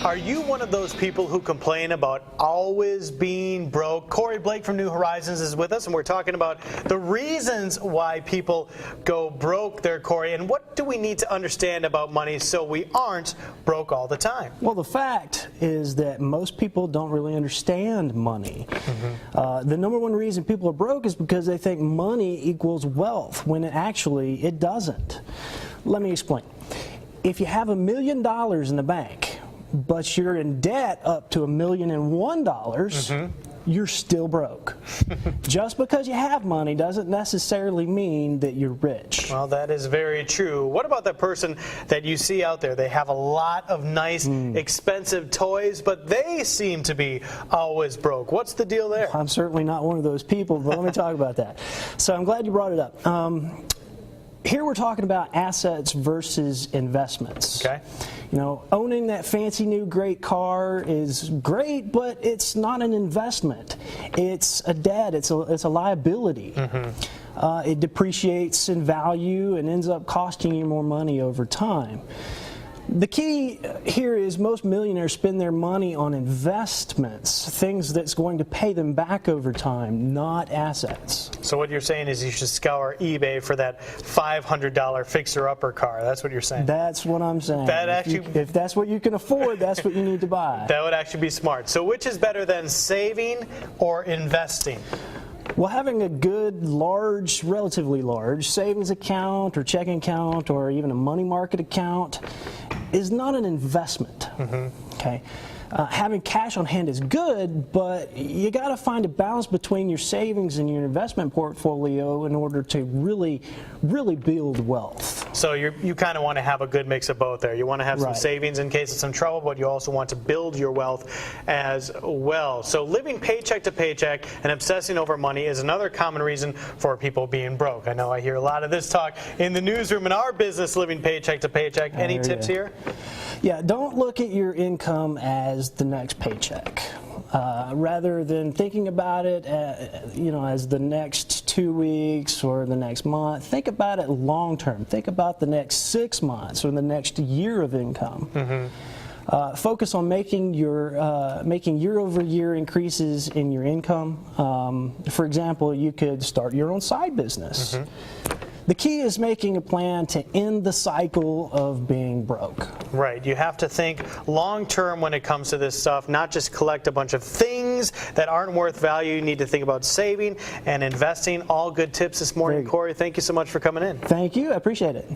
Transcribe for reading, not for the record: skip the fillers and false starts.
Are you one of those people who complain about always being broke? Corey Blake from New Horizons is with us, and we're talking about the reasons why people go broke there, Corey, and what do we need to understand about money so we aren't broke all the time? Well, the fact is that most people don't really understand money. The number one reason people are broke is because they think money equals wealth, when actually it doesn't. Let me explain. If you have $1 million in the bank, but you're in debt up to $1,001,001, you're still broke. Just because you have money doesn't necessarily mean that you're rich. Well, that is very true. What about that person that you see out there? They have a lot of nice, expensive toys, but they seem to be always broke. What's the deal there? I'm certainly not one of those people, but let me talk about that. So I'm glad you brought it up. Here we're talking about assets versus investments. Okay. You know, owning that fancy new great car is great, but it's not an investment. It's a debt. It's a liability. It depreciates in value and ends up costing you more money over time. The key here is most millionaires spend their money on investments, things that's going to pay them back over time, not assets. So what you're saying is you should scour eBay for that $500 fixer-upper car. That's what you're saying? That's what I'm saying. If that's what you can afford, that's what you need to buy. That would actually be smart. So which is better than saving or investing? Well, having a good, relatively large savings account or checking account or even a money market account is not an investment. Okay. Having cash on hand is good, but you got to find a balance between your savings and your investment portfolio in order to really build wealth. So you kind of want to have a good mix of both there. You want to have some savings in case of some trouble, but you also want to build your wealth as well. So living paycheck to paycheck and obsessing over money is another common reason for people being broke. I know I hear a lot of this talk in the newsroom in our business, living paycheck to paycheck. Any tips here? Yeah, don't look at your income as the next paycheck. Rather than thinking about it, as the next 2 weeks or the next month, think about it long term. Think about the next 6 months or the next year of income. Focus on making year-over-year increases in your income. For example, you could start your own side business. The key is making a plan to end the cycle of being broke. Right. You have to think long-term when it comes to this stuff, not just collect a bunch of things that aren't worth value. You need to think about saving and investing. All good tips this morning. Corey, thank you so much for coming in. Thank you. I appreciate it.